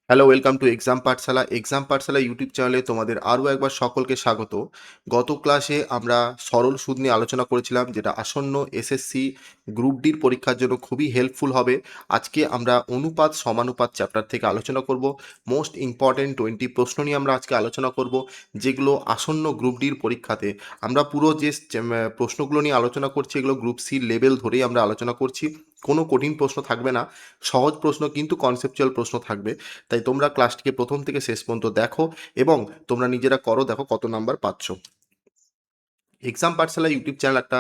Hello, welcome to exam Pathsala. Exam Pathsala YouTube চ্যানেলে তোমাদের আরও একবার সকলকে স্বাগত। গত ক্লাসে আমরা সরল সুদ নিয়ে আলোচনা করেছিলাম, যেটা আসন্ন এসএসসি গ্রুপ ডির পরীক্ষার জন্য খুবই হেল্পফুল হবে। আজকে আমরা অনুপাত সমানুপাত চ্যাপ্টার থেকে আলোচনা করব। মোস্ট ইম্পর্টেন্ট 20 প্রশ্ন নিয়ে আমরা আজকে আলোচনা করব, যেগুলো আসন্ন গ্রুপ ডির পরীক্ষাতে আমরা পুরো যে প্রশ্নগুলো নিয়ে আলোচনা করছি, এগুলো গ্রুপ সি লেভেল ধরেই আমরা আলোচনা করছি। কোনো কঠিন প্রশ্ন থাকবে না, সহজ প্রশ্ন কিন্তু কনসেপচুয়াল প্রশ্ন থাকবে। তাই তোমরা ক্লাসটিকে প্রথম থেকে শেষ পর্যন্ত দেখো এবং তোমরা নিজেরা করো, দেখো কত নাম্বার পাচ্ছ। এক্সাম পাঠশালা ইউটিউব চ্যানেল একটা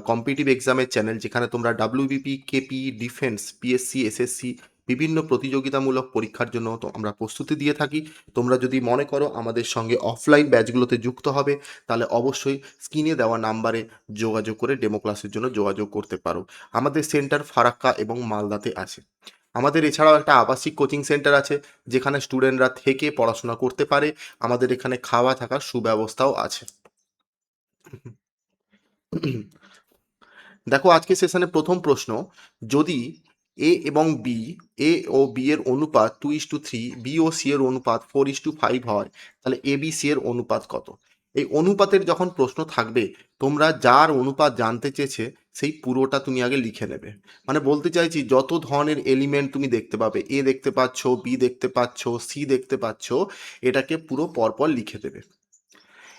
কম্পিটিটিভ এক্সামের চ্যানেল, যেখানে তোমরা WBP, KP, defence, PSC, SSC বিভিন্ন প্রতিযোগিতামূলক পরীক্ষার জন্য তো আমরা প্রস্তুতি দিয়ে থাকি। তোমরা যদি মনে করো আমাদের সঙ্গে অফলাইন ব্যাচগুলোতে যুক্ত হবে, তাহলে অবশ্যই স্ক্রিনে দেওয়া নাম্বারে যোগাযোগ করে ডেমো ক্লাসের জন্য যোগাযোগ করতে পারো। আমাদের সেন্টার ফারাক্কা এবং মালদাতে আছে। আমাদের এছাড়াও একটা আবাসিক কোচিং সেন্টার আছে, যেখানে স্টুডেন্টরা থেকে পড়াশোনা করতে পারে। আমাদের এখানে খাওয়া থাকার সুব্যবস্থাও আছে। দেখো, আজকে সেশনে প্রথম প্রশ্ন, যদি এ এবং বি, এ ও বি এর অনুপাত 2:3, বি ও সি এর অনুপাত 4:5 হয়, তাহলে এ বি সি এর অনুপাত কত? এই অনুপাতের যখন প্রশ্ন থাকবে, তোমরা যার অনুপাত জানতে চেয়েছে সেই পুরোটা তুমি আগে লিখে নেবে। মানে বলতে চাইছি, যত ধরনের এলিমেন্ট তুমি দেখতে পাবে, এ দেখতে পাচ্ছ, বি দেখতে পাচ্ছ, সি দেখতে পাচ্ছ, এটাকে পুরো পরপর লিখে দেবে।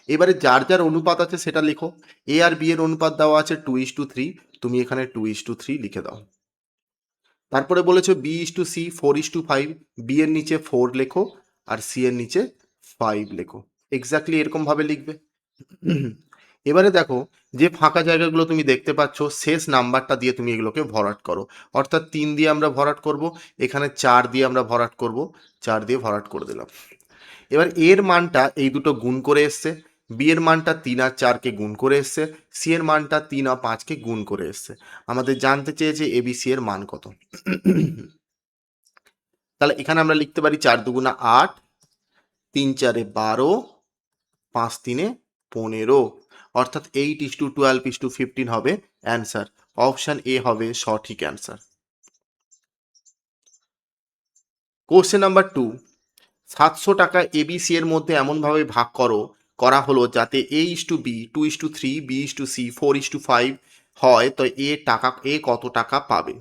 এবারে যার যার অনুপাত আছে সেটা লিখো। এ আর বি এর অনুপাত দেওয়া আছে 2:3, তুমি এখানে 2:3 লিখে দাও। তারপরে বলেছো বি:3, 4:5, বি এর নিচে 4 লেখো আর সি এর নিচে 5 লেখো। এক্স্যাক্টলি এরকম ভাবে লিখবে। এবারে দেখো, যে ফাঁকা জায়গাগুলো তুমি দেখতে পাচ্ছ, শেষ নাম্বারটা দিয়ে তুমি এগুলোকে ভরাট করো। অর্থাৎ 3 দিয়ে আমরা ভরাট করব, এখানে 4 দিয়ে আমরা ভরাট করব, 4 দিয়ে ভরাট করে দিলাম। এবার এর মানটা এই দুটো গুণ করে এসছে, বি এর মানটা 3 আর 4কে গুণ করে এসছে, সি এর মানটা 3 আর 5কে গুণ করে এসছে। আমাদের জানতে চেয়েছে এবিসি এর মান কত। তাহলে এখানে আমরা লিখতে পারি 4 দুগুণা 8, 3 4 12, 5 3 15, অর্থাৎ 8:12:15 হবে অ্যান্সার। অপশন এ হবে সঠিক অ্যান্সার। কোশ্চেন নাম্বার 2, 700 টাকা এবিসি এর মধ্যে এমনভাবে ভাগ করা হলো যাতে A:B, 2:3, B:C, 4:5 হয়, তো এ কত টাকা পাবে?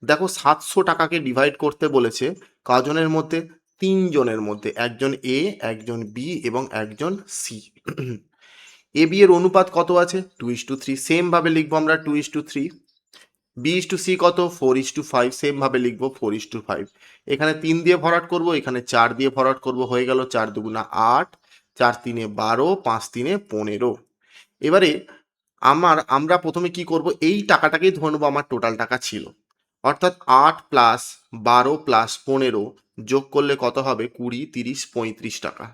দেখো, 700 টাকাকে ডিভাইড করতে বলেছে কজনের মধ্যে? 3 জনের মধ্যে, একজন এ, একজন বি এবং একজন সি। এ বি এর অনুপাত কত আছে? 2:3, সেম ভাবে লিখবো আমরা 2:3। বি:/সি কত? 4:5, সেম ভাবে লিখবো 4:5। এখানে 3 দিয়ে ভরাট করব, এখানে 4 দিয়ে ভরাট করব, হয়ে গেল 4 দুগুণা 8, 4 3 12, 5 3 15। এবারে আমরা প্রথমে কি করব, এই টাকাটাকেই ধরে নেবো আমার টোটাল টাকা ছিল। অর্থাৎ 8 প্লাস 12 প্লাস 15 যোগ করলে কত হবে? 20, 30, 35 টাকা।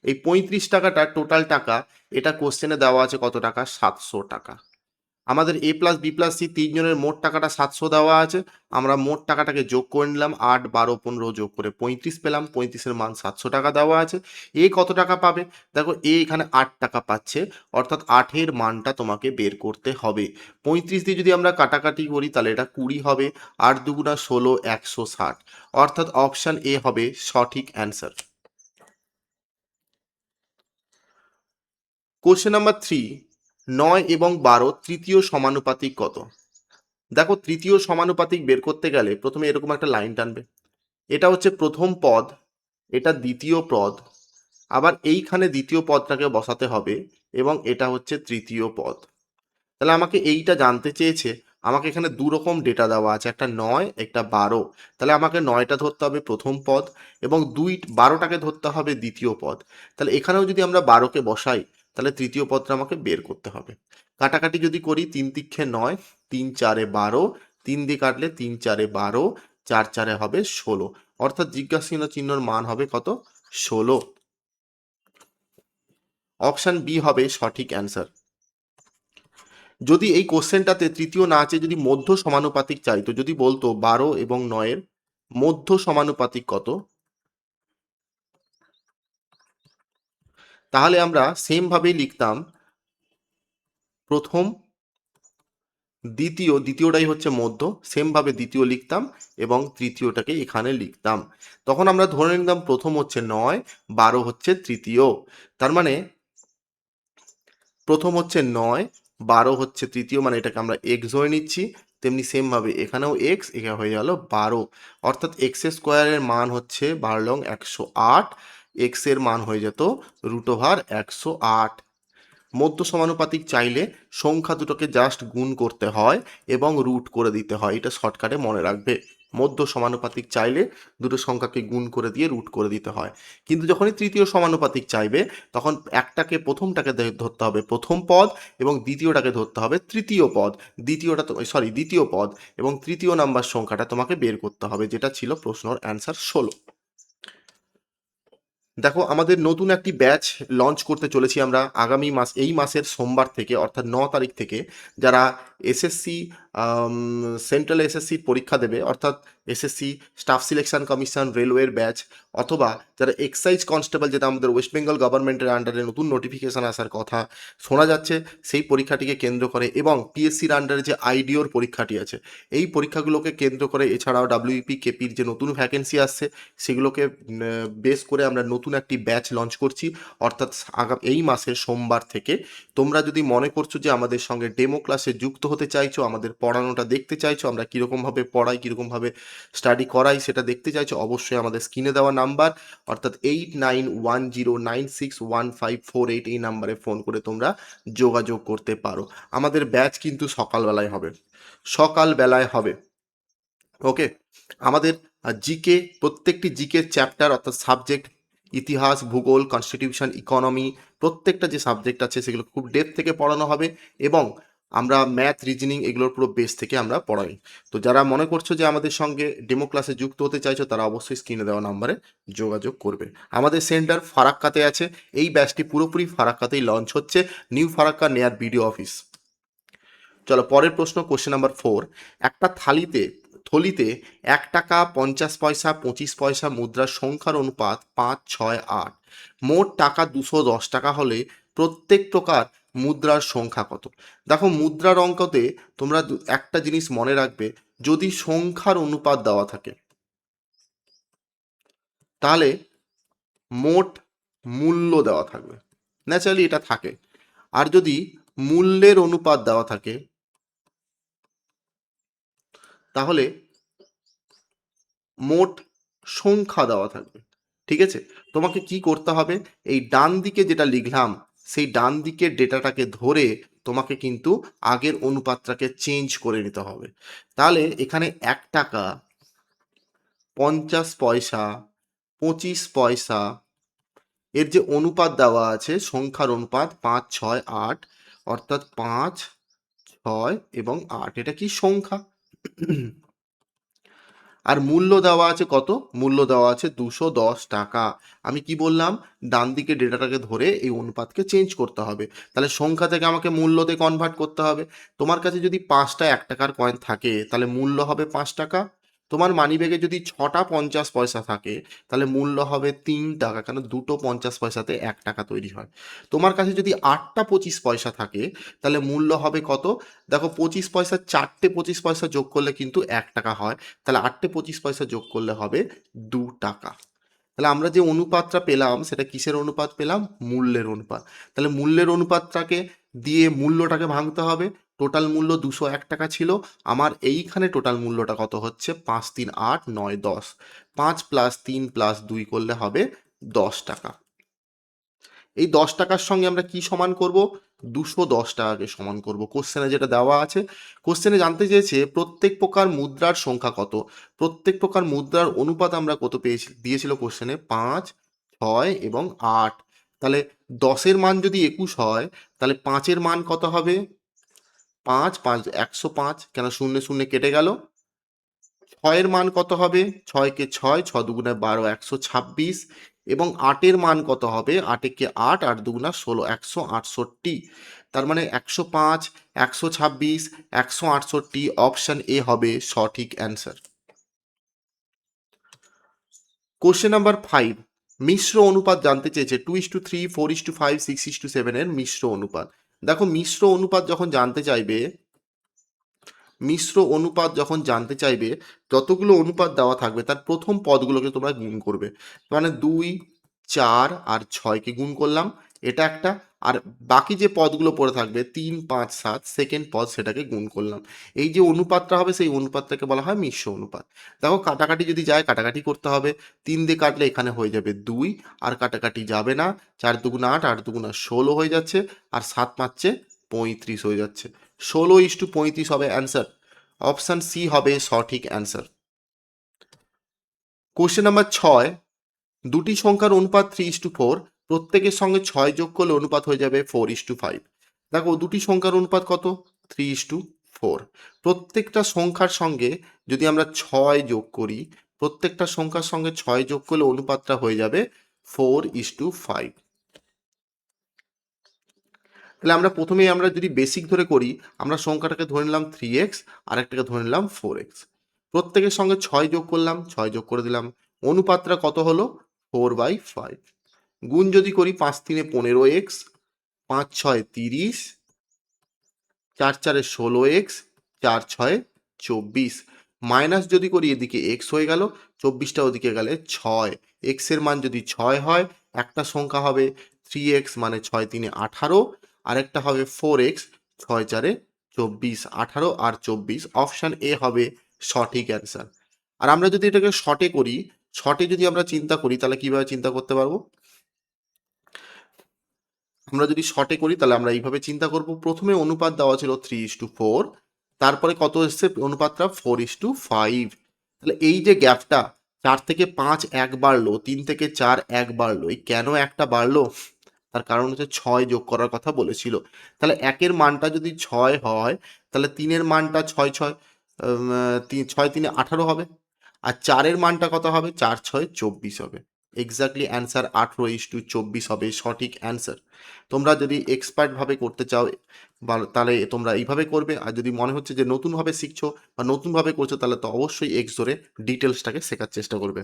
এই 35 টাকাটা টোটাল টাকা। এটা কোশ্চেনে দেওয়া আছে কত টাকা? 700 টাকা। আমাদের এ প্লাস বি প্লাস সি তিনজনের মোট টাকাটা 700 দেওয়া আছে। আমরা মোট টাকাটাকে যোগ করে নিলাম, 8 12 15 যোগ করে 35 পেলাম। 35-এর মান 700 টাকা দেওয়া আছে। এ কত টাকা পাবে? দেখো, এ এখানে 8 টাকা পাচ্ছে, অর্থাৎ 8-এর মানটা তোমাকে বের করতে হবে। 35 দিয়ে যদি আমরা কাটাকাটি করি, তাহলে এটা 20 হবে। 8 দুগুণা 16, 160, অর্থাৎ অপশন এ হবে সঠিক অ্যান্সার। কোশ্চেন নাম্বার 3, 9 এবং 12 তৃতীয় সমানুপাতিক কত? দেখো, তৃতীয় সমানুপাতিক বের করতে গেলে প্রথমে এরকম একটা লাইন টানবে। এটা হচ্ছে প্রথম পদ, এটা দ্বিতীয় পদ, আবার এইখানে দ্বিতীয় পদটাকে বসাতে হবে এবং এটা হচ্ছে তৃতীয় পদ। তাহলে আমাকে এইটা জানতে চেয়েছে। আমাকে এখানে দু রকম ডেটা দেওয়া আছে, একটা 9, একটা 12। তাহলে আমাকে 9টা ধরতে হবে প্রথম পদ এবং 12টাকে ধরতে হবে দ্বিতীয় পদ। তাহলে এখানেও যদি আমরা 12কে বসাই, তাহলে তৃতীয় পদটা আমাকে বের করতে হবে। কাটাকাটি যদি করি, 3 তিক্ষে 9, 3 4 12, 3 দিয়ে কাটলে 3 4 12, 4 4 হবে 16, অর্থাৎ জিজ্ঞাসা চিহ্নর মান হবে কত? 16। অপশন বি হবে সঠিক অ্যান্সার। যদি এই কোশ্চেনটাতে তৃতীয় না চেয়ে যদি মধ্য সমানুপাতিক চাইতো, যদি বলতো 12 এবং 9-এর মধ্য সমানুপাতিক কত, তাহলে আমরা সেম ভাবেই লিখতাম। প্রথম দ্বিতীয়টাই হচ্ছে মধ্য, সেমভাবে দ্বিতীয় লিখতাম এবং তৃতীয়টাকে এখানে লিখতাম। তখন আমরা ধরে নিতাম প্রথম হচ্ছে 9, 12 হচ্ছে তৃতীয়। তার মানে প্রথম হচ্ছে 9, 12 হচ্ছে তৃতীয়, মানে এটাকে আমরা এক্স ধরে নিচ্ছি। তেমনি সেমভাবে এখানেও এক্স, এখানে হয়ে গেল 12, অর্থাৎ এক্স স্কোয়ারের মান হচ্ছে 12 108, এক্স এর মান হয়ে যেত √108। মধ্য সমানুপাতিক চাইলে সংখ্যা দুটোকে জাস্ট গুণ করতে হয় এবং রুট করে দিতে হয়, এটা শর্টকাটে মনে রাখবে। মধ্য সমানুপাতিক চাইলে দুটো সংখ্যাকে গুণ করে দিয়ে রুট করে দিতে হয়। কিন্তু যখনই তৃতীয় সমানুপাতিক চাইবে তখন প্রথমটাকে ধরতে হবে প্রথম পদ এবং দ্বিতীয়টাকে ধরতে হবে তৃতীয় পদ। দ্বিতীয় পদ এবং তৃতীয় নাম্বার সংখ্যাটা তোমাকে বের করতে হবে, যেটা ছিল প্রশ্নর অ্যান্সার 16। দেখো, আমাদের নতুন একটি ব্যাচ লঞ্চ করতে চলেছি আমরা এই মাসের সোমবার থেকে, অর্থাৎ 9 তারিখ থেকে। যারা এসএসসি সেন্ট্রাল এসএসসি পরীক্ষা দেবে, অর্থাৎ এসএসসি স্টাফ সিলেকশন কমিশন রেলওয়ের ব্যাচ, অথবা যারা এক্সাইজ কনস্টেবল, যেটা আমাদের ওয়েস্ট বেঙ্গল গভর্নমেন্টের আন্ডারে নতুন নোটিফিকেশান আসার কথা শোনা যাচ্ছে, সেই পরীক্ষাটিকে কেন্দ্র করে, এবং পিএসসির আন্ডারে যে আইডিওর পরীক্ষাটি আছে, এই পরীক্ষাগুলোকে কেন্দ্র করে, এছাড়াও ডাব্লিউপি কেপির যে নতুন ভ্যাকেন্সি আসছে সেগুলোকে বেস করে আমরা নতুন একটি ব্যাচ লঞ্চ করছি, অর্থাৎ এই মাসের সোমবার থেকে। তোমরা যদি মনে করছো যে আমাদের সঙ্গে ডেমো ক্লাসে যুক্ত হতে চাইছো, আমাদের পড়ানোটা দেখতে চাইছো, আমরা কীরকমভাবে পড়াই, কীরকমভাবে স্টাডি করাই সেটা দেখতে চাইছো, অবশ্যই আমাদের স্ক্রিনে দেওয়া নাম্বার, অর্থাৎ 8910961548, এই নাম্বারে ফোন করে তোমরা যোগাযোগ করতে পারো। আমাদের ব্যাচ কিন্তু সকালবেলায় হবে। ওকে, আমাদের জিকে, প্রত্যেকটি জিকে চ্যাপ্টার, অর্থাৎ সাবজেক্ট, ইতিহাস, ভূগোল, কনস্টিটিউশন, ইকোনমি, প্রত্যেকটা যে সাবজেক্ট আছে সেগুলো খুব ডেপথ থেকে পড়ানো হবে, এবং আমরা ম্যাথ, রিজনিং এগুলোর পুরো বেস থেকে আমরা পড়াই। তো যারা মনে করছো যে আমাদের সঙ্গে ডেমো ক্লাসে যুক্ত হতে চাইছো, তারা অবশ্যই স্ক্রিনে দেওয়া নাম্বারে যোগাযোগ করবে। আমাদের সেন্টার ফারাক্কাতে আছে। এই ব্যাচটি পুরোপুরি ফারাক্কাতেই লঞ্চ হচ্ছে, নিউ ফারাক্কা নেয়ার বিডিও অফিস। চলো পরের প্রশ্ন, কোশ্চেন নাম্বার 4। একটা থলিতে 1 টাকা, 50 পয়সা, 25 পয়সা মুদ্রার সংখ্যার অনুপাত 5, 6, 8। মোট টাকা 210 টাকা হলে প্রত্যেক প্রকার মুদ্রার সংখ্যা কত? দেখো, মুদ্রার অঙ্কতে তোমরা একটা জিনিস মনে রাখবে, যদি সংখ্যার অনুপাত দেওয়া থাকে তাহলে মোট মূল্য দেওয়া থাকবে, ন্যাচারালি এটা থাকে। আর যদি মূল্যের অনুপাত দেওয়া থাকে তাহলে মোট সংখ্যা দেওয়া থাকবে। ঠিক আছে, তোমাকে কি করতে হবে, এই ডান দিকে যেটা লিখলাম সেই ডান দিকের ডেটাটাকে ধরে তোমাকে কিন্তু আগের অনুপাতটাকে চেঞ্জ করে নিতে হবে। তাহলে এখানে 1 টাকা, 50 পয়সা, 25 পয়সা, এর যে অনুপাত দেওয়া আছে, সংখ্যার অনুপাত 5, 6, 8, অর্থাৎ 5, 6 এবং 8, এটা কি সংখ্যা। আর মূল্য দেওয়া আছে কত? মূল্য দেওয়া আছে 210 টাকা। আমি কি বললাম, ডান দিকে ডেটাটাকে ধরে এই অনুপাতকে চেঞ্জ করতে হবে, তাহলে সংখ্যা থেকে আমাকে মূল্যতে কনভার্ট করতে হবে। তোমার কাছে যদি 5টা 1 টাকার কয়েন থাকে তাহলে মূল্য হবে 5 টাকা। তোমার মানিব্যাগে যদি 6টা 50 পয়সা থাকে তাহলে মূল্য হবে 3 টাকা, কেন দুটো 50 পয়সাতে 1 টাকা তৈরি হয়। তোমার কাছে যদি 8টা 25 পয়সা থাকে তাহলে মূল্য হবে কত? দেখো, 25 পয়সা, 4টে 25 পয়সা যোগ করলে কিন্তু 1 টাকা হয়, তাহলে 8টে 25 পয়সা যোগ করলে হবে 2 টাকা। তাহলে আমরা যে অনুপাতটা পেলাম সেটা কিসের অনুপাত পেলাম? মূল্যের অনুপাত। তাহলে মূল্যের অনুপাতটাকে দিয়ে মূল্যটাকে ভাঙতে হবে। টোটাল মূল্য 201 টাকা ছিল, আমার এইখানে টোটাল মূল্যটা কত হচ্ছে? 5, 3, 8, 9, 10। 5 + 3 + 2 করলে হবে 10 টাকা। এই 10 টাকার সঙ্গে আমরা কি সমান করব? 210 টাকাকে সমান করব। কোশ্চেনে যেটা দেওয়া আছে, কোশ্চেনে জানতে চেয়েছে প্রত্যেক প্রকার মুদ্রার সংখ্যা কত। প্রত্যেক প্রকার মুদ্রার অনুপাত আমরা কত দিয়েছিল কোশ্চেনে? 5, 6 এবং 8। তাহলে 10-এর মান যদি 21 হয় তাহলে 5-এর মান কত হবে? 5, 5 105, কেন শূন্যে শূন্যে কেটে গেল। 6-এর মান কত হবে? 6-কে 6, 6 দুগুণে 12, 126। এবং 8-এর মান কত হবে? 8-একে 8, 8 দুগুণা 16, 168। তার মানে 105, 126, 168, অপশন এ হবে সঠিক অ্যান্সার। Question number 5। মিশ্র অনুপাত জানতে চেয়েছে 2:3, 4:5, 6:7 এর মিশ্র অনুপাত। দেখো, মিশ্র অনুপাত যখন জানতে চাইবে মিশ্র অনুপাত যখন জানতে চাইবে, যতগুলো অনুপাত দেওয়া থাকবে তার প্রথম পদগুলোকে তোমরা গুণ করবে। মানে 2, 4 আর 6কে গুণ করলাম, এটা একটা। আর বাকি যে পদগুলো পড়ে থাকবে 3, 5, 7 সেকেন্ড পদ সেটাকে গুণ করলাম। এই যে অনুপাতটা হবে সেই অনুপাতটাকে বলা হয় মিশ্র অনুপাত। দেখো কাটাকাটি যদি যায় কাটাকাটি করতে হবে, 3 দিয়ে কাটলে এখানে হয়ে যাবে 2, আর কাটাকাটি যাবে না, 4 দুগুণ 8, 8 দুগুণ 16 হয়ে যাচ্ছে, আর 7 5 35 হয়ে যাচ্ছে। 16:35 হবে অ্যান্সার। অপশান সি হবে সঠিক অ্যান্সার। কোশ্চেন নাম্বার 6, দুটি সংখ্যার অনুপাত 3:4, প্রত্যেকের সঙ্গে 6 যোগ করলে অনুপাত হয়ে যাবে 4:5। দেখো দুটি সংখ্যার অনুপাত কত? 3:4। প্রত্যেকটা সংখ্যার সঙ্গে যদি আমরা 6 যোগ করি, প্রত্যেকটা সংখ্যার সঙ্গে 6 যোগ করলে অনুপাতটা হয়ে যাবে 4:5। তাহলে আমরা প্রথমেই আমরা যদি বেসিক ধরে করি, আমরা সংখ্যাটাকে ধরে নিলাম 3x, আর একটাকে ধরে নিলাম 4x। প্রত্যেকের সঙ্গে 6 যোগ করলাম, 6 যোগ করে দিলাম, অনুপাতটা কত হলো? 4/5। গুণ যদি করি 5 3 15x, 5 6 30, 4 4 16x, 4 6 24। মাইনাস যদি করি এদিকে x হয়ে গেল, 24টা ওদিকে গেলে 6। x এর মান যদি 6 হয়, একটা সংখ্যা হবে 3x মানে 6 3 18, আরেকটা হবে 4x 6 4 24, 18 আর 24। অপশান এ হবে সঠিক অ্যান্সার। আর আমরা যদি এটাকে শর্টে করি, শর্টে যদি আমরা চিন্তা করি তাহলে কিভাবে চিন্তা করতে পারবো? আমরা যদি শর্টে করি তাহলে আমরা এইভাবে চিন্তা করব, প্রথমে অনুপাত দেওয়া ছিল 3:4, তারপরে কত এসছে অনুপাতটা 4:5। তাহলে এই যে গ্যাপটা, 4 থেকে 5 এক বাড়লো, 3 থেকে 4 এক বাড়লো, এই কেন একটা বাড়লো? তার কারণ হচ্ছে 6 যোগ করার কথা বলেছিল। তাহলে একের মানটা যদি 6 হয়, তাহলে 3-এর মানটা 6 6 6 3 18 হবে, আর 4-এর মানটা কত হবে? 4 6 24 হবে। এক্স্যাক্টলি অ্যান্সার 18:24 হবে সঠিক অ্যান্সার। তোমরা যদি এক্সপার্ট ভাবে করতে চাও তাহলে তোমরা এইভাবে করবে, আর যদি মনে হচ্ছে যে নতুনভাবে শিখছো বা নতুনভাবে করছো তাহলে তো অবশ্যই এক্স ধরে ডিটেলসটাকে শেখার চেষ্টা করবে।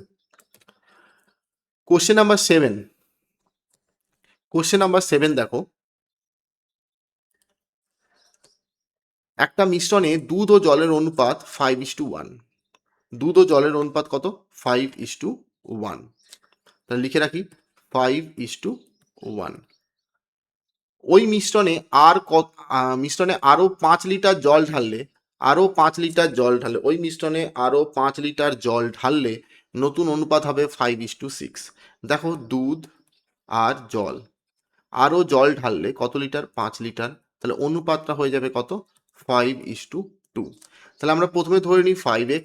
কোশ্চেন নাম্বার 7, কোশ্চেন নাম্বার 7 দেখো, একটা মিশ্রণে দুধ ও জলের অনুপাত 5:1। দুধ ও জলের অনুপাত কত? 5:1। তাহলে লিখে রাখি 5:1। ওই মিশ্রণে মিশ্রণে আরও 5 লিটার জল ঢাললে, ওই মিশ্রণে আরও 5 লিটার জল ঢাললে নতুন অনুপাত হবে 5:6। দেখো দুধ আর জল, আরও জল ঢাললে কত লিটার? 5 লিটার। তাহলে অনুপাতটা হয়ে যাবে কত? 5:2। তাহলে আমরা প্রথমে ধরে নিই 5x,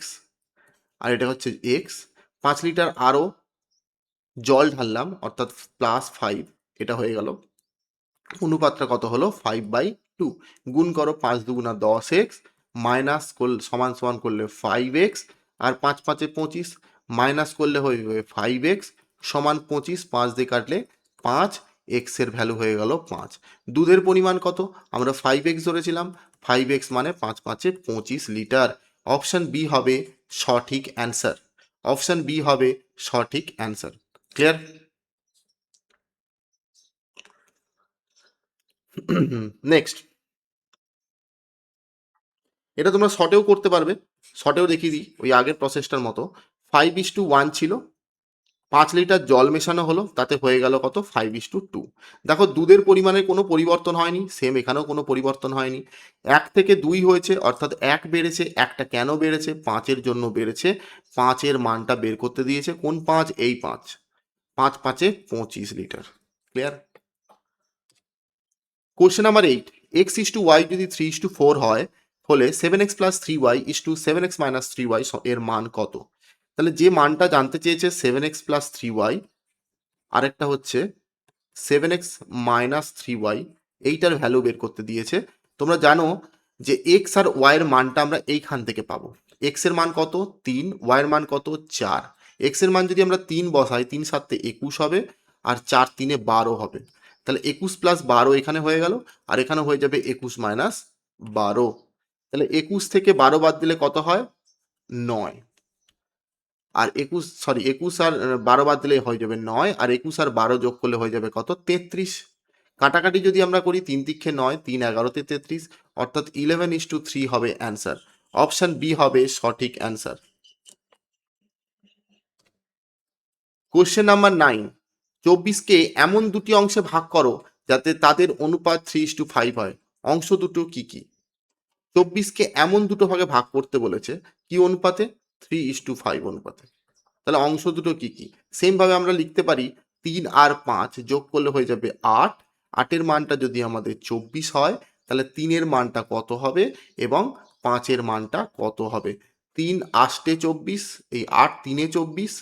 আর এটা হচ্ছে x। 5 লিটার আরও জল ঢাললাম অর্থাৎ +5, এটা হয়ে গেল। অনুপাতটা কত হলো? 5/2। গুণ করো, 5 দুগুণা 10x, মাইনাস সমান সমান করলে 5x, আর 5 5 25, মাইনাস করলে হয়ে যাবে 5x সমান 25, 5 দিয়ে কাটলে 5, x এর ভ্যালু হয়ে গেল 5। দুধের পরিমাণ কত? আমরা 5x ধরেছিলাম, 5x মানে 5 5 25 লিটার। অপশান বি হবে সঠিক অ্যান্সার। অপশান বি হবে সঠিক অ্যান্সার। ক্লিয়ার? নেক্সট, এটা তোমরা শর্টেও করতে পারবে, শর্টেও দেখিয়ে দিই ওই আগের প্রসেসটার মতো। 5:1 ছিল, 5 লিটার জল মেশানো হলো, তাতে হয়ে গেল কত? 5:2। দেখো দুধের পরিমাণে কোনো পরিবর্তন হয়নি, সেম এখানেও কোনো পরিবর্তন হয়নি। 1 থেকে 2 হয়েছে অর্থাৎ 1 বেড়েছে। একটা কেন বেড়েছে? 5-এর জন্য বেড়েছে। 5-এর মানটা বের করতে দিয়েছে, কোন 5? এই 5। 5 5 25 litre. Clear? Question number 8, x:y যদি 3:4 হয়, হলে 7x + 3y 7x - 3y এর মান কত? তাহলে যে মানটা জানতে চেয়েছে 7x + 3y, আরেকটা হচ্ছে 7x - 3y, এইটার ভ্যালু বের করতে দিয়েছে। তোমরা জানো যে x আর y এর মানটা আমরা এইখান থেকে পাবো। x এর মান কত? 3, y এর মান কত? 4। x এর মান যদি আমরা 3 বসাই, 3 7 21 হবে, আর 4 3 12 হবে। তাহলে 21 + 12 এখানে হয়ে গেল, আর এখানে হয়ে যাবে 21 - 12। তাহলে 21 থেকে 12 বাদ দিলে কত হয়? 9। আর 21 আর 12 বাদ দিলে হয়ে যাবে 9, আর 21 আর 12 যোগ করলে হয়ে যাবে কত? 33। কাটাকাটি যদি আমরা করি, 3 তিক্ষে 9, 3 11 33, অর্থাৎ 11:3 হবে অ্যান্সার। অপশন বি হবে সঠিক অ্যান্সার। কোশ্চেন নাম্বার 9, 24কে এমন দুটি অংশে ভাগ করো যাতে তাদের অনুপাত 3:5 হয়। অংশ দুটো কি কি? 24কে এমন দুটো ভাগে ভাগ করতে বলেছে, কি অনুপাতে? 3:5 অনুপাতে। তাহলে অংশ দুটো কি কি? সেম ভাবে আমরা লিখতে পারি 3 আর 5 যোগ করলে হয়ে যাবে 8। 8-এর মানটা যদি আমাদের 24 হয়, তাহলে 3-এর মানটা কত হবে এবং 5-এর মানটা কত হবে? 3 8 24, এই 8 3 24,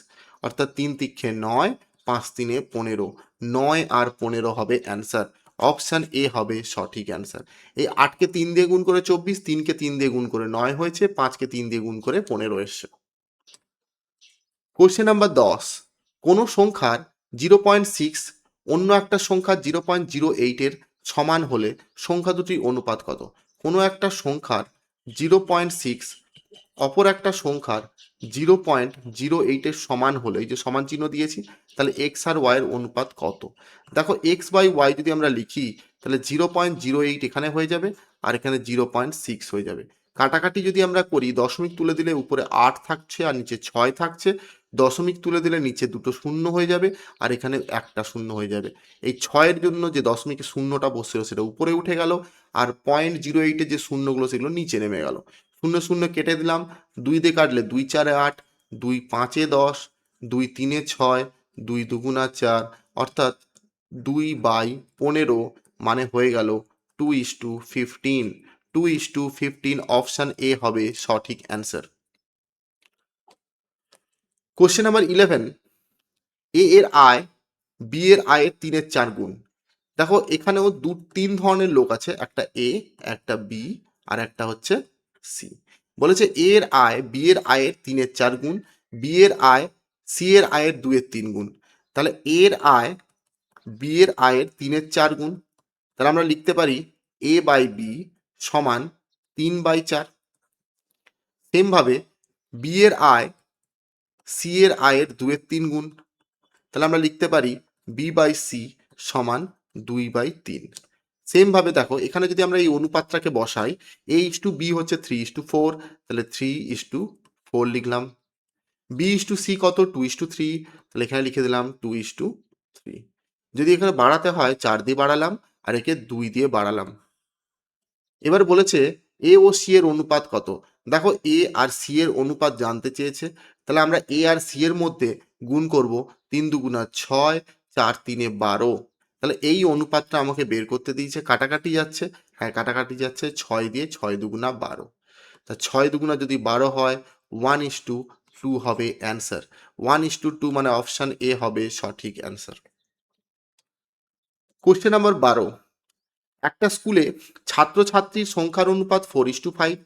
অর্থাৎ 3 তিক্ষে 9, 5 3 15। 9 আর 15 হবে অ্যান্সার। অপশান এ হবে সঠিক অ্যান্সার। এই 8কে 3 দিয়ে গুণ করে 24, 3কে 3 দিয়ে গুণ করে 9 হয়েছে, 5কে 3 দিয়ে গুণ করে 15 এসছে। কোশ্চেন নাম্বার 10, কোনো সংখ্যার 0.6 অন্য একটা সংখ্যা 0.08-এর সমান হলে সংখ্যা দুটির অনুপাত কত? কোনো একটা সংখ্যার 0.6 অপর একটা সংখ্যার 0.08-এর সমান হলে, এই যে সমান চিহ্ন দিয়েছি, তাহলে এক্স আর ওয়াইয়ের অনুপাত কত? দেখো এক্স বাই ওয়াই যদি আমরা লিখি, তাহলে 0.08 এখানে হয়ে যাবে আর এখানে 0.6 হয়ে যাবে। কাটাকাটি যদি আমরা করি, দশমিক তুলে দিলে উপরে 8 থাকছে আর নিচে 6 থাকছে, দশমিক তুলে দিলে নিচে দুটো শূন্য হয়ে যাবে আর এখানে একটা শূন্য হয়ে যাবে। এই 6-এর জন্য যে দশমিকে শূন্যটা বসছিল সেটা উপরে উঠে গেল, আর 0.08-এর যে শূন্যগুলো সেগুলো নিচে নেমে গেল। শূন্য শূন্য কেটে দিলাম, 2 দিয়ে কাটলে 2 4 8, 2 5 10, 2 3 6, 2 2 4, অর্থাৎ 2/15 মানে হয়ে গেল 2:15। 2:15 অপশান এ হবে সঠিক অ্যান্সার। কোশ্চেন নাম্বার 11, এ এর আয় বি এর আয়ের 3/4 গুণ। দেখো এখানেও তিন ধরনের লোক আছে, একটা এ, একটা বি আর একটা হচ্ছে সি। বলেছে এ এর আয় বি এর আয়ের 3/4 গুণ, বি এর আয় সি এর আয়ের 2/3 গুণ। তাহলে এ এর আয় বি এর আয়ের 3/4 গুণ, তাহলে আমরা লিখতে পারি এ বাই বি সমান 3/4। সেমভাবে বি এর আয় সি এর আয়ের 2/3 গুণ, তাহলে আমরা লিখতে পারি বি বাই সি সমান 2/3। সেম ভাবে দেখো এখানে যদি আমরা এই অনুপাতটাকে বসাই, এ ইস টু বি হচ্ছে 3:4, তাহলে 3:4 লিখলাম। বি ইস টু সি কত? 2:3, তাহলে এখানে লিখে দিলাম 2:3। যদি এখানে বাড়াতে হয় 4 দিয়ে বাড়ালাম আর একে 2 দিয়ে বাড়ালাম। এবার বলেছে এ ও সি এর অনুপাত কত? দেখো এ আর সি এর অনুপাত জানতে চেয়েছে, তাহলে আমরা এ আর সি এর মধ্যে গুণ করব। 3 2 6, 4 3 12। তাহলে এই অনুপাতটা আমাকে বের করতে দিয়েছে। কাটাকাটি যাচ্ছে, হ্যাঁ কাটাকাটি যাচ্ছে, 6 দিয়ে 6 2 12। তা 6 2 যদি 12 হয়, 1:2 হবে অ্যান্সার। 1:2 মানে অপশান এ হবে সঠিক অ্যান্সার। কোশ্চেন নাম্বার 12, একটা স্কুলে ছাত্রছাত্রীর সংখ্যার অনুপাত 4:5,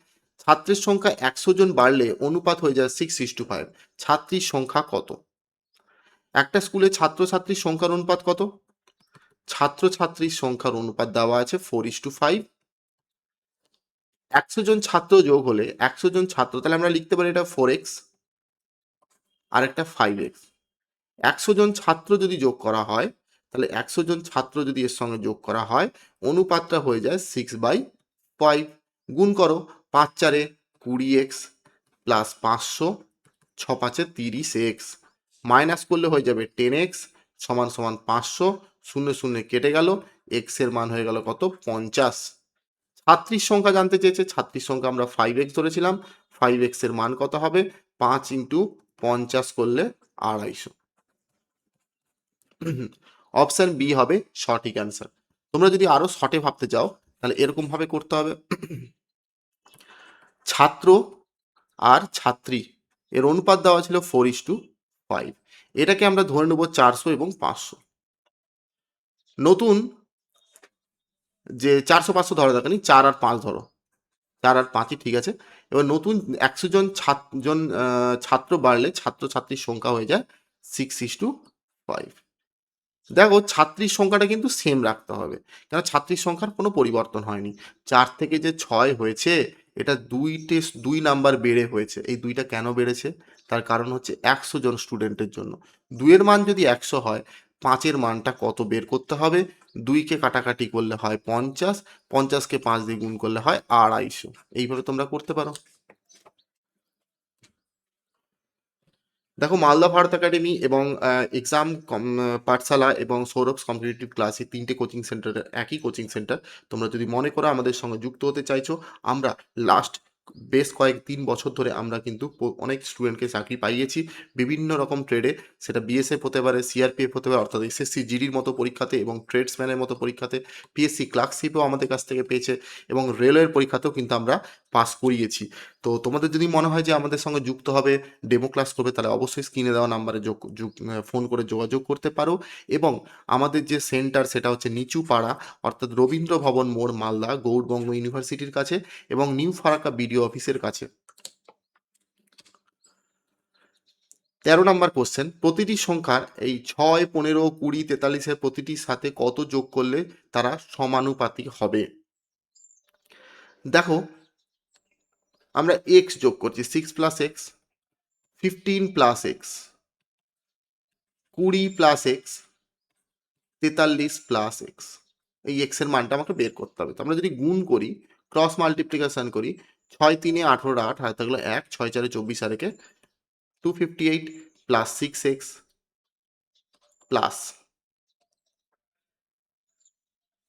ছাত্রের সংখ্যা 100 জন বাড়লে অনুপাত হয়ে যায় 6:5। ছাত্রীর সংখ্যা কত? একটা স্কুলে ছাত্রছাত্রীর সংখ্যার অনুপাত কত? ছাত্রছাত্রীর সংখ্যার অনুপাত দেওয়া আছে 4:5। 100 জন ছাত্র যোগ হলে 100 জন ছাত্র, তাহলে আমরা লিখতে পারি এটা 4x আর একটা 5x। 100 জন ছাত্র যদি যোগ করা হয়, তাহলে 100 জন ছাত্র যদি এর সঙ্গে যোগ করা হয়, অনুপাতটা হয়ে যায় 6/5। গুণ করো, 5 4 20x প্লাস 500, 6 5 30x, মাইনাস করলে হয়ে যাবে 10x সমান সমান 500, শূন্য শূন্য কেটে গেল, x এর মান হয়ে গেল কত? 50। ছাত্রীর সংখ্যা জানতে চেয়েছে, ছাত্রীর সংখ্যা আমরা 5x ধরেছিলাম, 5x এর মান কত হবে? 5 × 50 করলে 250। অপশন বি হবে সঠিক অ্যান্সার। তোমরা যদি আরো শর্টে ভাবতে চাও, তাহলে এরকম ভাবে করতে হবে। ছাত্র আর ছাত্রী এর অনুপাত দেওয়া ছিল 4:5, এটাকে আমরা ধরে নেব 400 এবং 500। নতুন যে 400 500 ধরা দরকার নেই, 4 আর 5 ধরো, 4 আর 5ই ঠিক আছে। এবার নতুন 100 জন ছাত্র বাড়লে ছাত্রছাত্রীর সংখ্যা হয়ে যায় 6:5। দেখো ছাত্রীর সংখ্যাটা কিন্তু সেম রাখতে হবে, কেন ছাত্রীর সংখ্যার কোনো পরিবর্তন হয়নি। 4 থেকে যে 6 হয়েছে, এটা 2 নাম্বার বেড়ে হয়েছে। এই 2টা কেন বেড়েছে? তার কারণ হচ্ছে 100 জন স্টুডেন্টের জন্য। 2-এর মান যদি 100 হয়, 5-এর মানটা কত বের করতে হবে? 2কে কাটাকাটি করলে হয় 50, 50কে 5 দিয়ে গুণ করলে হয় 250। এইভাবে তোমরা করতে পারো। দেখো, মালদা ভারত একাডেমি এবং এক্সাম পাঠশালা এবং সৌরভস কম্পিটিটিভ ক্লাস, এই তিনটে কোচিং সেন্টারের একই কোচিং সেন্টার। তোমরা যদি মনে করো আমাদের সঙ্গে যুক্ত হতে চাইছো, আমরা লাস্ট বেশ কয়েক 3 বছর ধরে আমরা কিন্তু অনেক স্টুডেন্টকে চাকরি পাইয়েছি বিভিন্ন রকম ট্রেডে। সেটা বিএসএফ হতে পারে, সিআরপিএফ হতে পারে অর্থাৎ এসএসসি জিডির মতো পরীক্ষাতে, এবং ট্রেডসম্যানের মতো পরীক্ষাতে, পিএসসি ক্লার্কশিপও আমাদের কাছ থেকে পেয়েছে, এবং রেলওয়ের পরীক্ষাতেও কিন্তু আমরা পাস করিয়েছি। তো তোমাদের যদি মনে হয় যে আমাদের সঙ্গে যুক্ত হবে, ডেমো ক্লাস করবে, তাহলে অবশ্যই স্ক্রিনে দেওয়া নাম্বারে ফোন করে যোগাযোগ করতে পারো। এবং আমাদের যে সেন্টার সেটা হচ্ছে নিচু পাড়া, অর্থাৎ রবীন্দ্র ভবন মোড়, মালদা, গৌড়বঙ্গ ইউনিভার্সিটির কাছে এবং নিউ ফারাক্কা বিডিও অফিসের কাছে। 13 নম্বর কোশ্চেন, প্রতিটি সংখ্যার এই 6, 15, 20, 43-এর প্রতিটির সাথে কত যোগ করলে তারা সমানুপাতিক হবে? দেখো, আমরা এক্স যোগ করছি, 6 plus x, 15 plus x, 20 plus x, 43 plus x. এই এক্স এর মানটা আমাকে বের করতে হবে। তো আমরা যদি গুণ করি, ক্রস মাল্টিপ্লিকেশন করি, 6 3 18, 8 হাতে থাকলো 1, 6 4 24 আর একে 258 প্লাস 6x প্লাস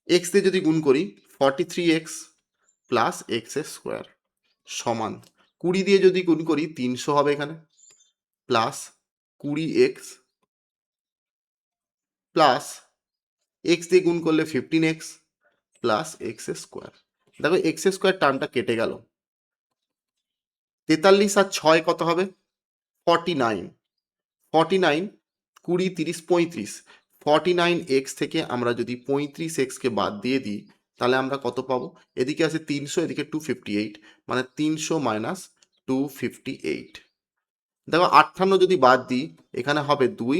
এক্স দিয়ে যদি গুণ করি 43x প্লাস এক্স স্কোয়ার সমান 20 দিয়ে যদি গুণ করি 300 হবে এখানে, প্লাস 20x প্লাস এক্স দিয়ে গুণ করলে 15x প্লাস এক্স স্কোয়ার। দেখো এক্স স্কোয়ার টার্মটা কেটে গেল। 43 আর 6 কত হবে? 49। 49, 20, 30, 35। 49x থেকে আমরা যদি 35x-কে বাদ দিয়ে দিই, তাহলে আমরা কত পাবো? এদিকে আছে 300, এদিকে 258, মানে 300 মাইনাস 258। দেখো 58 যদি বাদ দিই, এখানে হবে 2,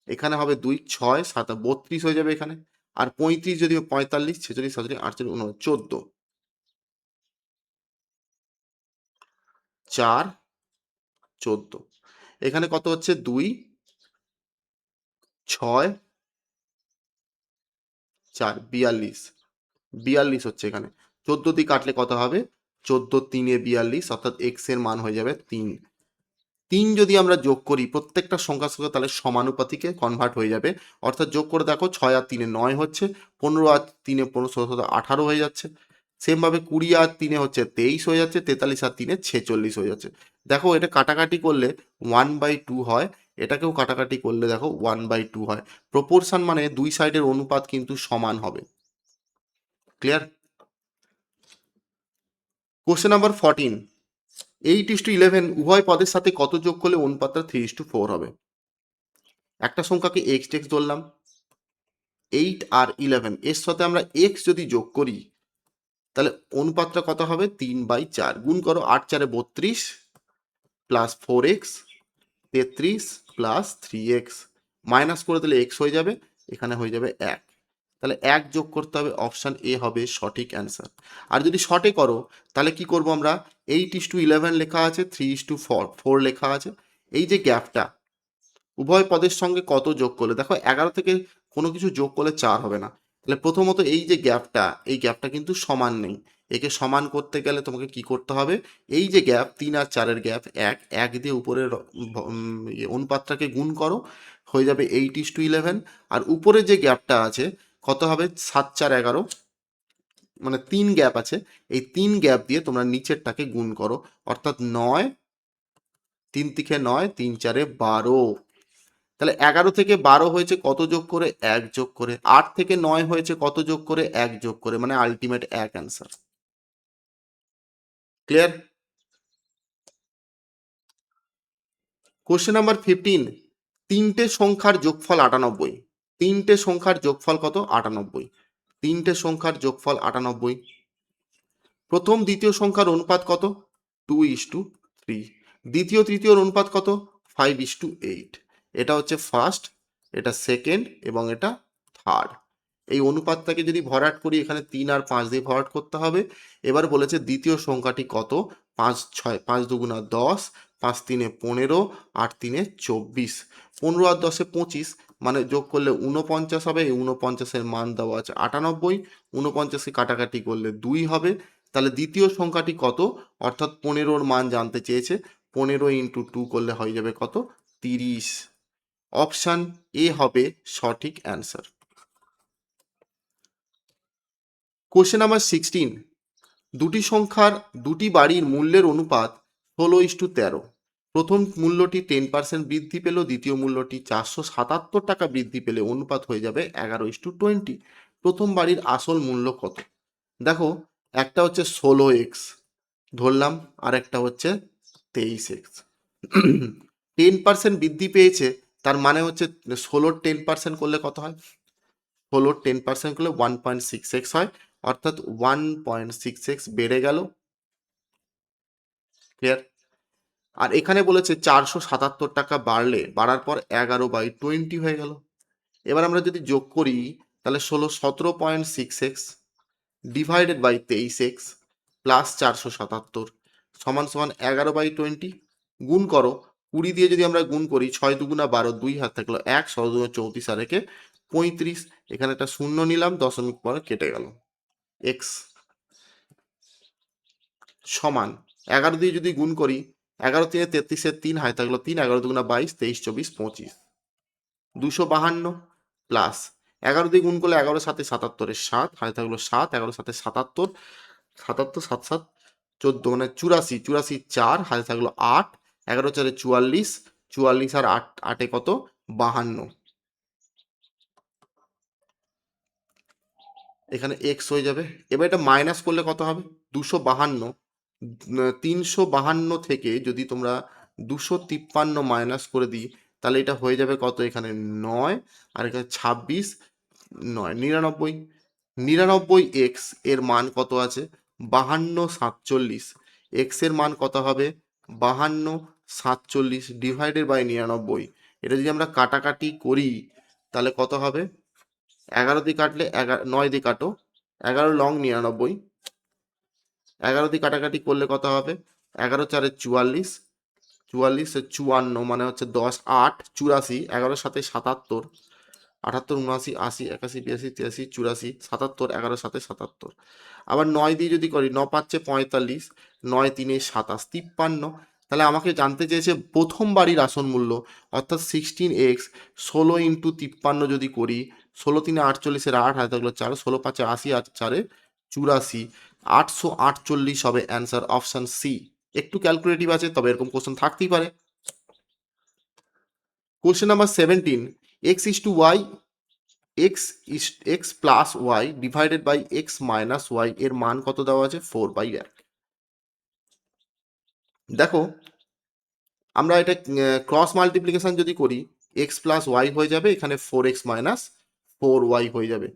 এখানে হবে 2, 6, 7, 32 হয়ে যাবে এখানে। আর 35 যদি 45, 46, 47, 48, 49, 14, 4, 14। এখানে কত হচ্ছে? 2, 6, 4, 42। 42 হচ্ছে এখানে। 14 দিয়ে কাটলে কত হবে? 14 3 42, অর্থাৎ এক্স এর মান হয়ে যাবে 3। 3 যদি আমরা যোগ করি প্রত্যেকটা সংখ্যার সঙ্গে, তাহলে সমানুপাতিকে কনভার্ট হয়ে যাবে। অর্থাৎ যোগ করে দেখো, 6 আর 3 9 হচ্ছে, 15 আর 3 15, 16, 17, 18 হয়ে যাচ্ছে। সেমভাবে 20 আর 3 হচ্ছে 23 হয়ে যাচ্ছে, 43 আর 3 46 হয়ে যাচ্ছে। দেখো এটা কাটাকাটি করলে 1/2 হয়, এটাকেও কাটাকাটি করলে দেখো 1/2 হয়। প্রপোর্শন মানে দুই সাইডের অনুপাত কিন্তু সমান হবে। ক্লিয়ার? কোশ্চেন নাম্বার 14, 8:11 উভয় পদের সাথে কত যোগ করলে অনুপাতটা 3:4 হবে? একটা সংখ্যাকে এক্স টেক্স ধরলাম, 8 আর 11 এর সাথে আমরা এক্স যদি যোগ করি, তাহলে অনুপাতটা কত হবে? 3/4। গুণ করো, 8 4 32 plus 4x 33 plus 3x, minus করে দিলে এক্স হয়ে যাবে, এখানে হয়ে যাবে 1। তাহলে 1 যোগ করতে হবে, অপশান এ হবে সঠিক অ্যান্সার। আর যদি শর্টে করো, তাহলে কি করব আমরা? 8:11 লেখা আছে, 3:4 লেখা আছে, এই যে গ্যাপটা উভয় পদের সঙ্গে কত যোগ করলে, দেখো 11 থেকে কোনো কিছু যোগ করলে 4 হবে না। তাহলে প্রথমত এই যে গ্যাপটা, এই গ্যাপটা কিন্তু সমান নেই। একে সমান করতে গেলে তোমাকে কি করতে হবে? এই যে গ্যাপ 3 আর 4-এর গ্যাপ 1, 1 দিয়ে উপরের অনুপাতটাকে গুণ করো, হয়ে যাবে 8:11। আর উপরে যে গ্যাপটা আছে কত হবে? 7 4 11, মানে 3 গ্যাপ আছে, এই 3 গ্যাপ দিয়ে তোমরা নিচেরটাকে গুণ করো, অর্থাৎ 9, 3 তিখে 9, 3 4 12। তাহলে 11 থেকে 12 হয়েছে কত যোগ করে? 1 যোগ করে। 8 থেকে 9 হয়েছে কত যোগ করে? 1 যোগ করে, মানে ultimate 1 answer. Clear? Question number 15, তিনটে সংখ্যার যোগফল 98। তিনটে সংখ্যার যোগফল কত? 98। তিনটে সংখ্যার যোগফল 98। প্রথম দ্বিতীয় সংখ্যার অনুপাত কত? 2:3। দ্বিতীয় তৃতীয়র অনুপাত কত? 5:8। এটা হচ্ছে ফার্স্ট, এটা সেকেন্ড এবং এটা থার্ড। এই অনুপাতটাকে যদি ভরাট করি, এখানে 3 আর 5 দিয়ে ভরাট করতে হবে। এবার বলেছে দ্বিতীয় সংখ্যাটি কত? 5 6, 5 2 10, 5 3 15, 8 3 24। 15 আর 10 25, মানে যোগ করলে 49 হবে। এই 49-এর মান দেওয়া আছে 98। 49-কে কাটাকাটি করলে 2 হবে। তাহলে দ্বিতীয় সংখ্যাটি কত? অর্থাৎ 15-র মান জানতে চেয়েছে। 15 ইন্টু 2 করলে হয়ে যাবে কত? 30। অপশান এ হবে সঠিক অ্যান্সার। কোশ্চেন নাম্বার 16, দুটি সংখ্যার দুটি বাড়ির মূল্যের অনুপাত 16:13। প্রথম মূল্যটি 10% বৃদ্ধি পেল, দ্বিতীয় মূল্যটি 477 টাকা বৃদ্ধি পেলে অনুপাত হয়ে যাবে 11:20। প্রথম বাড়ির আসল মূল্য কত? দেখো, একটা হচ্ছে 16x ধরলাম, আর একটা হচ্ছে 23x। 10% বৃদ্ধি পেয়েছে, তার মানে হচ্ছে 16 10% করলে কত হয়? 16 10% করলে 1.6x হয়, অর্থাৎ 1.6x বেড়ে গেল। ক্লিয়ার? আর এখানে বলেছে 477 টাকা বাড়ার পর 11/20 হয়ে গেল। এবার আমরা যদি যোগ করি, তাহলে 17.6x divided by 23x plus 477 সমান সমান 11/20। গুণ করো, 20 দিয়ে যদি আমরা গুণ করি, 6 দুগুণা 12, 2 হাত থাকলো 1, 6 দুগুণা 34 আর একে 35। এখানে একটা শূন্য নিলাম, দশমিক পরে কেটে গেল। এক্স সমান 11 দিয়ে যদি গুণ করি, 11 থেকে 33-এর 3 হাতে থাকলো 3, 11 দুগুণা 22, 23 24 25, 252 প্লাস 11 দিয়ে গুণ করলে 11 7 77-এর 7 হাতে থাকলো 7, 11 7 77, 77 7 7 14 মানে 84, 84 4 হাতে থাকলো 8, 11 4 44, 44 আর 8 8 কত? 52। এখানে এক্স হয়ে যাবে। এবার এটা মাইনাস করলে কত হবে? 252, 352 থেকে যদি তোমরা 253 মাইনাস করে দিই, তাহলে এটা হয়ে যাবে কত? এখানে 9, আর এখানে 26, 9 99। 99 এক্স এর মান কত আছে? 52 47। এক্স এর মান কত হবে? 52 47 ডিভাইডেড বাই 99। এটা যদি আমরা কাটাকাটি করি, তাহলে কত হবে? 11 দিয়ে কাটলে 9 দিয়ে কাটো, 11 লং 99, 11 দিয়ে কাটাকাটি করলে কত হবে? 11 4 44, 44 54 মানে হচ্ছে 10 8 84, 11 7 77, 78 79 80 81 82 83 84 77, 11 7 77। আবার 9 দিয়ে যদি করি, 9 5 45, 9 3 27 53। তাহলে আমাকে জানতে চেয়েছে প্রথম বাড়ির আসন মূল্য, অর্থাৎ 16x 16 ইন্টু 53 যদি করি, 16 3 48-এর 8 হাতে থাকলো 4, 16 5 80 আর 4 84, 848 হবে অ্যান্সার, অপশান সি। একটু ক্যালকুলেটিভ আছে, তবে এরকম কোশ্চেন থাকতেই পারে। Question number 17, x is to y, x plus y divided by x minus y এর মান কত দেওয়া আছে? 4/1। দেখো, আমরা এটা ক্রস মাল্টিপ্লিকেশন যদি করি, এক্স প্লাস ওয়াই হয়ে যাবে, এখানে 4x মাইনাস 4y হয়ে যাবে।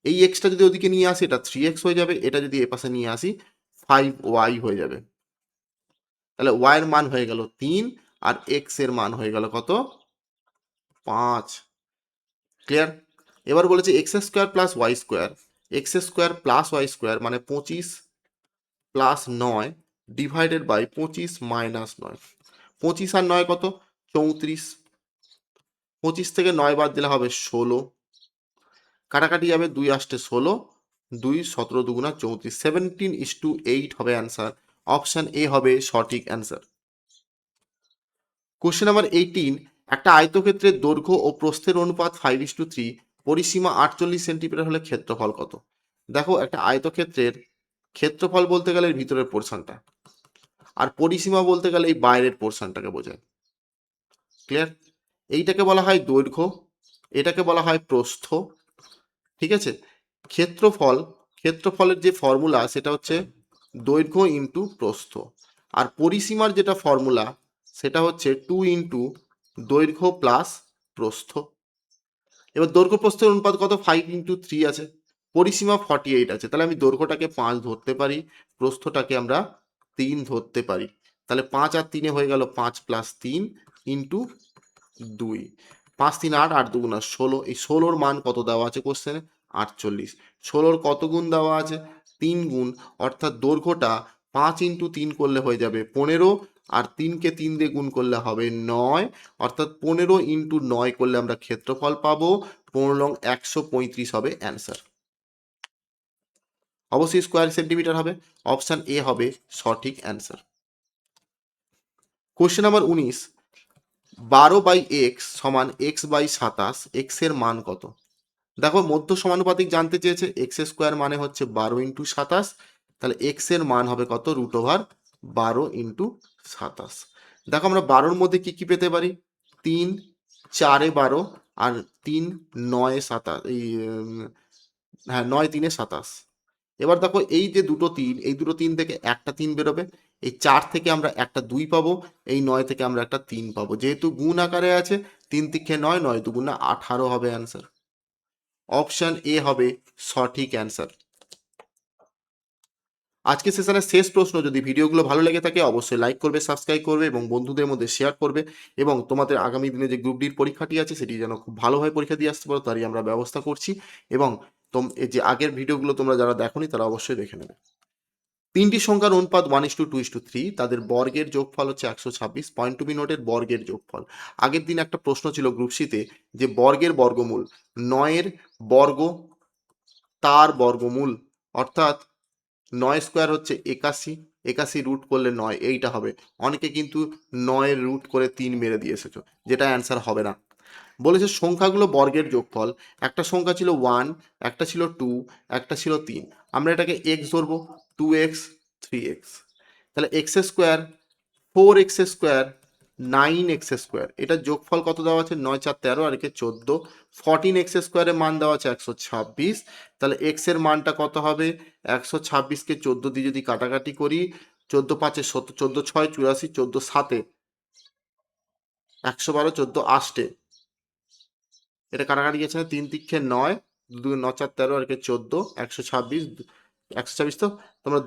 এই এক্সটা যদি ওদিকে নিয়ে আসি, এটা 3x হয়ে যাবে, এটা যদি এপাশে নিয়ে আসি 5y হয়ে যাবে। তাহলে y এর মান হয়ে গেল 3, আর x এর মান হয়ে গেল কত? 5। ক্লিয়ার? এবার বলেছে x square plus y square, x square plus y square মানে 25 প্লাস 9 ডিভাইডেড বাই 25 মাইনাস 9। 25 আর 9 কত? 34। 25 থেকে 9 বাদ দিলে হবে 16, কাটাকাটি যাবে, 2 আসতে 16, 2 17 দুগুণা 34, 17:8 হবে অ্যান্সার, অপশান এ হবে সঠিক অ্যান্সার। কোশ্চেন নাম্বার 18, একটা আয়তক্ষেত্রের দৈর্ঘ্য ও প্রস্থের অনুপাত 5:3, পরিসীমা 48 সেন্টিমিটার হলে ক্ষেত্রফল কত? দেখো, একটা আয়তক্ষেত্রের ক্ষেত্রফল বলতে গেলে এর ভিতরের পোর্শনটা, আর পরিসীমা বলতে গেলে এই বাইরের পোর্শনটাকে বোঝায়। ক্লিয়ার? এইটাকে বলা হয় দৈর্ঘ্য, এটাকে বলা হয় প্রস্থ। ঠিক আছে? ক্ষেত্রফলের যে ফর্মুলা সেটা হচ্ছে দৈর্ঘ্য ইন্টু প্রস্থ, আর পরিসীমার যেটা ফর্মুলা সেটা হচ্ছে 2 ইন্টু দৈর্ঘ্য প্লাস প্রস্থ। এবার দৈর্ঘ্য প্রস্থের অনুপাত কত? 5:3 আছে, পরিসীমা 48 আছে, তাহলে আমি দৈর্ঘ্যটাকে 5 ধরতে পারি, প্রস্থটাকে আমরা 3 ধরতে পারি। তাহলে 5 আর 3 হয়ে গেল 5 প্লাস 3 ইন্টু 2, 5 3 8, 8 2 16। এই 16-র মান কত দেওয়া আছে কোশ্চেনে? 48। 16-র কত গুণ দেওয়া আছে? 3 গুণ, অর্থাৎ দৈর্ঘ্যটা 5 ইন্টু 3 করলে হয়ে যাবে 15, আর 3কে 3 দিয়ে গুণ করলে হবে 9, অর্থাৎ 15 ইন্টু 9 করলে আমরা ক্ষেত্রফল পাবো 15 135 হবে অ্যান্সার। অবশ্যই স্কোয়ার সেন্টিমিটার হবে, অপশান এ হবে সঠিক অ্যান্সার। কোশ্চেন নাম্বার 19, 12/x=x/27, এক্সের মান কত? দেখো মধ্য সমানুপাতিক জানতে চেয়েছে, এক্স স্কোয়ার মানে হচ্ছে 12 × 27, তাহলে এক্স এর মান হবে কত? √12 × 27। দেখো আমরা 12-র মধ্যে কি কি পেতে পারি? 3 4 12, আর 3 9 27, হ্যাঁ 9 3 27। এবার দেখো এই যে দুটো 3, এই দুটো 3 থেকে একটা 3 বেরোবে, এই 4 থেকে আমরা একটা 2 পাবো, এই 9 থেকে আমরা একটা 3 পাবো। যেহেতু গুণ আকারে আছে, 3 তিক্ষে 9, 9 দুগুণে 18 হবে অ্যান্সার। অপশন এ হবে সঠিক অ্যান্সার। আজকে সেশনের শেষ প্রশ্ন, যদি ভিডিওগুলো ভালো লেগে থাকে অবশ্যই লাইক করবে, সাবস্ক্রাইব করবে এবং বন্ধুদের মধ্যে শেয়ার করবে, এবং তোমাদের আগামী দিনে যে গ্রুপ ডির পরীক্ষাটি আছে সেটি যেন খুব ভালোভাবে পরীক্ষা দিয়ে আসতে পারো তারই আমরা ব্যবস্থা করছি। এবং এই যে আগের ভিডিওগুলো তোমরা যারা দেখোনি তারা অবশ্যই দেখে নেবে। তিনটি সংখ্যার অনুপাত 1:2:3, তাদের বর্গের যোগফল হচ্ছে 126। পয়েন্ট টু বি নোটের, বর্গের যোগফল। আগের দিন একটা প্রশ্ন ছিল গ্রুপ সিতে, যে বর্গের বর্গমূল, 9-এর বর্গ তার বর্গমূল, অর্থাৎ 9 স্কোয়ার হচ্ছে 81, 81 রুট করলে 9, এইটা হবে। অনেকে কিন্তু 9 রুট করে 3 মেরে দিয়ে এসেছো, যেটা অ্যান্সার হবে না। বলেছে সংখ্যাগুলো বর্গের যোগফল, একটা সংখ্যা ছিল 1, একটা ছিল 2, একটা ছিল 3। আমরা এটাকে এক্স ধরবো, 2x 3x, তাহলে এক্স স্কোয়ার 4x², 9x², এটার যোগফল কত দেওয়া আছে? 9 4 13, আর একে 14। 14x² মান দেওয়া আছে 126, তাহলে x এর মানটা কত হবে? 126কে 14 দিয়ে যদি কাটাকাটি করি, 14 5 70, 14 6 84, 14 7 112, 14 8, এটা কাটাকাটি গেছে না, 3 তিক্ষে 9, 2 9 4 13, আর একে 14, 126, 126 তো তোমরা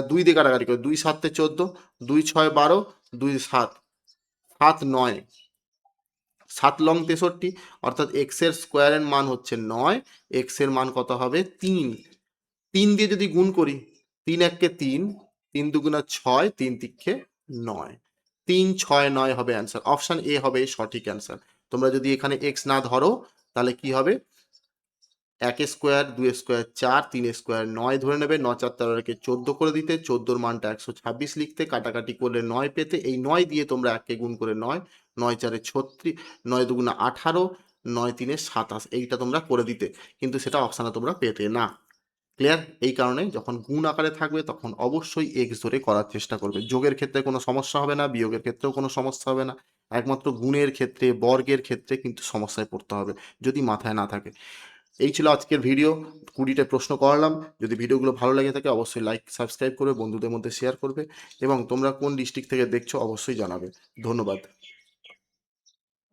2 দিয়ে কাটাকাটি করো, 2 7 14, 2 6 12, 2 7 7 9, 7 লং 63, অর্থাৎ এক্স এর স্কোয়ারের মান হচ্ছে 9, এক্স এর মান কত হবে? 3। 3 দিয়ে যদি গুণ করি, 3 1 3, 3 2 6, 3 তিক্ষে 9, 3 6 9 হবে অ্যান্সার। অপশন এ হবে সঠিক অ্যান্সার। তোমরা যদি এখানে এক্স না ধরো তাহলে কি হবে? 1 স্কোয়ার, 2 স্কোয়ার 4, 3 স্কোয়ার 9 ধরে নেবে, 9 4 13কে 14 করে দিতে, 14-র মানটা 126 লিখতে, কাটাকাটি করলে 9 পেতে, এই 9 দিয়ে তোমরা 1কে গুণ করে 9, 9 4 36, 9 2 18, 9 3 27, এইটা তোমরা করে দিতে, কিন্তু সেটা অপশানে তোমরা পেতে না। ক্লিয়ার? এই কারণে যখন গুণ আকারে থাকবে তখন অবশ্যই এক্স ধরে করার চেষ্টা করবে। যোগের ক্ষেত্রে কোনো সমস্যা হবে না, বিয়োগের ক্ষেত্রেও কোনো সমস্যা হবে না, একমাত্র গুণের ক্ষেত্রে, বর্গের ক্ষেত্রে কিন্তু সমস্যায় পড়তে হবে যদি মাথায় না থাকে। এই ছিল আজকের ভিডিও, 20টা প্রশ্ন করালাম। যদি ভিডিওগুলো ভালো লেগে থাকে অবশ্যই লাইক সাবস্ক্রাইব করবে, বন্ধুদের মধ্যে শেয়ার করবে, এবং তোমরা কোন ডিস্ট্রিক্ট থেকে দেখছো অবশ্যই জানাবে। ধন্যবাদ।